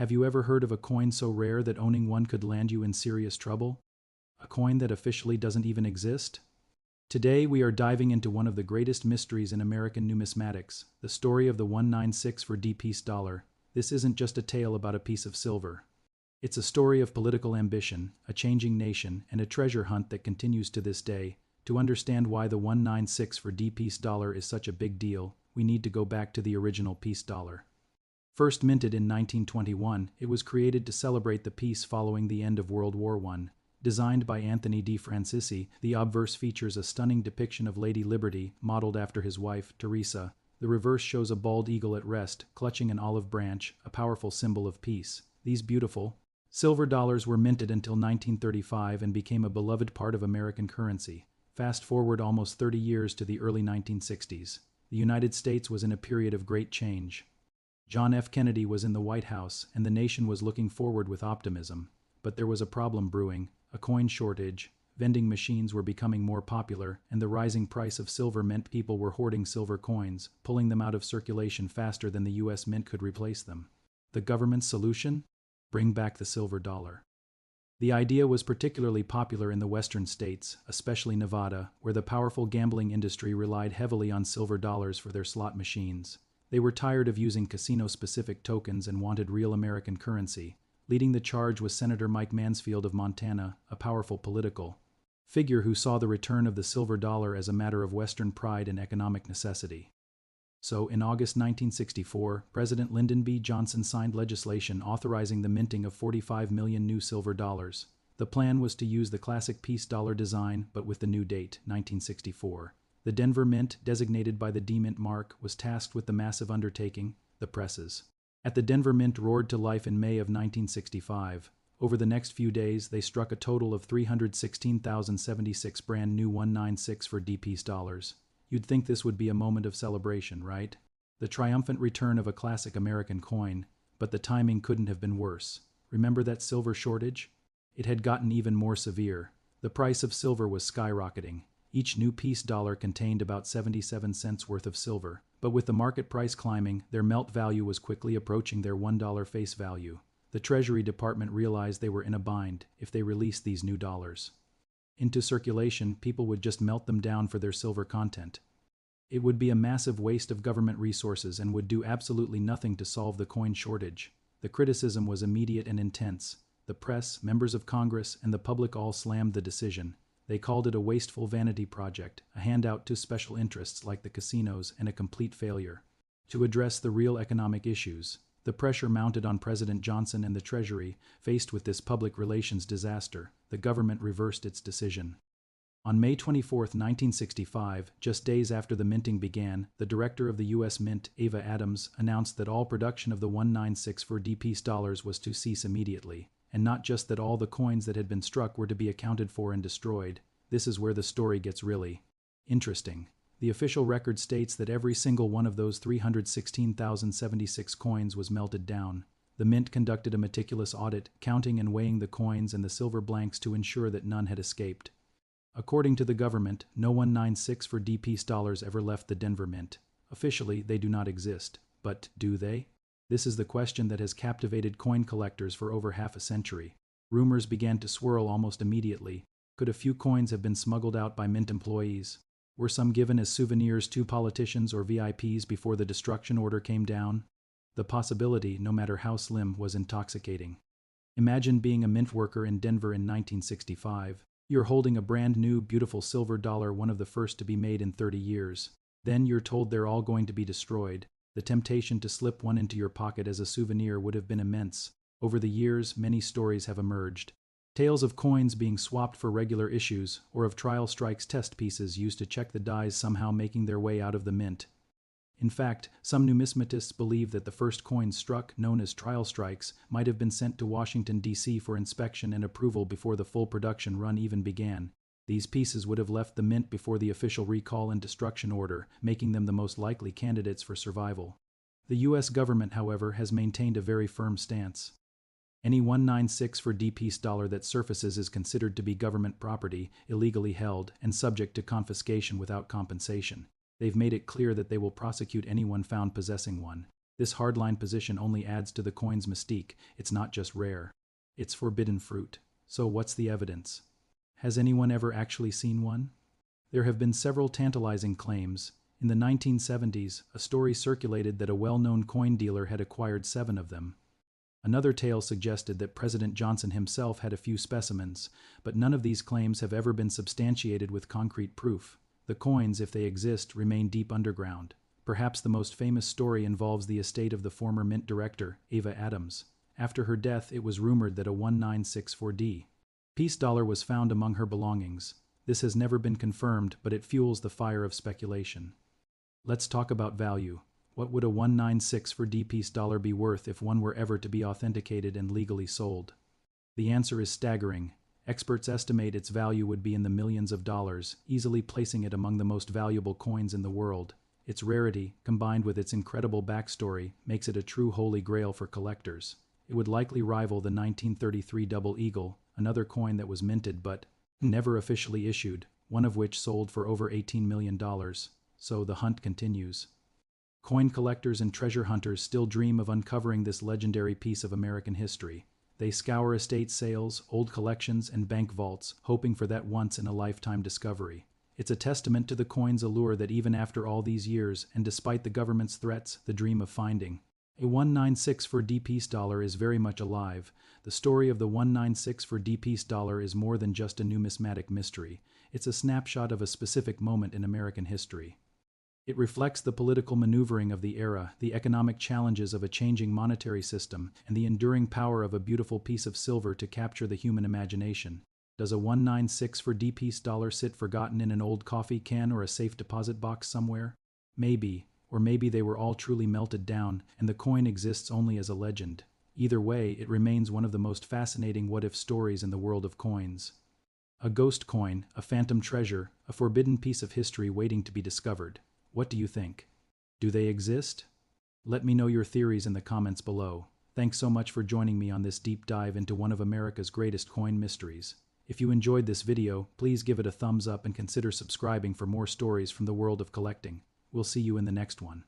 Have you ever heard of a coin so rare that owning one could land you in serious trouble? A coin that officially doesn't even exist? Today we are diving into one of the greatest mysteries in American numismatics, the story of the 196 for D piece dollar. This isn't just a tale about a piece of silver. It's a story of political ambition, a changing nation, and a treasure hunt that continues to this day. To understand why the 196 for D piece dollar is such a big deal, we need to go back to the original piece dollar. First minted in 1921, it was created to celebrate the peace following the end of World War I. Designed by Anthony de Francisci, the obverse features a stunning depiction of Lady Liberty, modeled after his wife, Teresa. The reverse shows a bald eagle at rest, clutching an olive branch, a powerful symbol of peace. These beautiful silver dollars were minted until 1935 and became a beloved part of American currency. Fast forward almost 30 years to the early 1960s. The United States was in a period of great change. John F. Kennedy was in the White House, and the nation was looking forward with optimism. But there was a problem brewing, a coin shortage. Vending machines were becoming more popular, and the rising price of silver meant people were hoarding silver coins, pulling them out of circulation faster than the U.S. Mint could replace them. The government's solution? Bring back the silver dollar. The idea was particularly popular in the western states, especially Nevada, where the powerful gambling industry relied heavily on silver dollars for their slot machines. They were tired of using casino-specific tokens and wanted real American currency. Leading the charge was Senator Mike Mansfield of Montana, a powerful political figure who saw the return of the silver dollar as a matter of Western pride and economic necessity. So, in August 1964, President Lyndon B. Johnson signed legislation authorizing the minting of 45 million new silver dollars. The plan was to use the classic piece dollar design, but with the new date, 1964. The Denver Mint, designated by the D-Mint mark, was tasked with the massive undertaking, the presses. At the Denver Mint roared to life in May of 1965. Over the next few days, they struck a total of 316,076 brand new 196 for D-piece dollars. You'd think this would be a moment of celebration, right? The triumphant return of a classic American coin, but the timing couldn't have been worse. Remember that silver shortage? It had gotten even more severe. The price of silver was skyrocketing. Each new piece dollar contained about 77 cents worth of silver, but with the market price climbing, their melt value was quickly approaching their $1 face value. The Treasury Department realized they were in a bind if they released these new dollars into circulation. People would just melt them down for their silver content. It would be a massive waste of government resources and would do absolutely nothing to solve the coin shortage. The criticism was immediate and intense. The press, members of Congress, and the public all slammed the decision. They called it a wasteful vanity project, a handout to special interests like the casinos, and a complete failure to address the real economic issues. The pressure mounted on President Johnson and the Treasury. Faced with this public relations disaster, the government reversed its decision. On May 24, 1965, just days after the minting began, the director of the U.S. Mint, Ava Adams, announced that all production of the 196 for D-piece dollars was to cease immediately. And not just that all the coins that had been struck were to be accounted for and destroyed. This is where the story gets really interesting. The official record states that every single one of those 316,076 coins was melted down. The Mint conducted a meticulous audit, counting and weighing the coins and the silver blanks to ensure that none had escaped. According to the government, no 196 for D-piece dollars ever left the Denver Mint. Officially, they do not exist. But do they? This is the question that has captivated coin collectors for over half a century. Rumors began to swirl almost immediately. Could a few coins have been smuggled out by Mint employees? Were some given as souvenirs to politicians or VIPs before the destruction order came down? The possibility, no matter how slim, was intoxicating. Imagine being a mint worker in Denver in 1965. You're holding a brand new, beautiful silver dollar, one of the first to be made in 30 years. Then you're told they're all going to be destroyed. The temptation to slip one into your pocket as a souvenir would have been immense. Over the years, many stories have emerged. Tales of coins being swapped for regular issues, or of trial strikes test pieces used to check the dies somehow making their way out of the mint. In fact, some numismatists believe that the first coins struck, known as trial strikes, might have been sent to Washington, D.C. for inspection and approval before the full production run even began. These pieces would have left the mint before the official recall and destruction order, making them the most likely candidates for survival. The U.S. government, however, has maintained a very firm stance. Any 196 for D-piece dollar that surfaces is considered to be government property, illegally held, and subject to confiscation without compensation. They've made it clear that they will prosecute anyone found possessing one. This hardline position only adds to the coin's mystique. It's not just rare. It's forbidden fruit. So what's the evidence? Has anyone ever actually seen one? There have been several tantalizing claims. In the 1970s, a story circulated that a well-known coin dealer had acquired 7 of them. Another tale suggested that President Johnson himself had a few specimens, but none of these claims have ever been substantiated with concrete proof. The coins, if they exist, remain deep underground. Perhaps the most famous story involves the estate of the former Mint director, Ava Adams. After her death, it was rumored that a 1964D peace dollar was found among her belongings. This has never been confirmed, but it fuels the fire of speculation. Let's talk about value. What would a 1964D peace dollar be worth if one were ever to be authenticated and legally sold? The answer is staggering. Experts estimate its value would be in the millions of dollars, easily placing it among the most valuable coins in the world. Its rarity, combined with its incredible backstory, makes it a true holy grail for collectors. It would likely rival the 1933 Double Eagle, another coin that was minted but never officially issued, one of which sold for over $18 million. So the hunt continues. Coin collectors and treasure hunters still dream of uncovering this legendary piece of American history. They scour estate sales, old collections, and bank vaults, hoping for that once-in-a-lifetime discovery. It's a testament to the coin's allure that even after all these years, and despite the government's threats, the dream of finding a 1964D peace dollar is very much alive. The story of the 1964D peace dollar is more than just a numismatic mystery. It's a snapshot of a specific moment in American history. It reflects the political maneuvering of the era, the economic challenges of a changing monetary system, and the enduring power of a beautiful piece of silver to capture the human imagination. Does a 1964D peace dollar sit forgotten in an old coffee can or a safe deposit box somewhere? Maybe, or maybe they were all truly melted down, and the coin exists only as a legend. Either way, it remains one of the most fascinating what-if stories in the world of coins. A ghost coin, a phantom treasure, a forbidden piece of history waiting to be discovered. What do you think? Do they exist? Let me know your theories in the comments below. Thanks so much for joining me on this deep dive into one of America's greatest coin mysteries. If you enjoyed this video, please give it a thumbs up and consider subscribing for more stories from the world of collecting. We'll see you in the next one.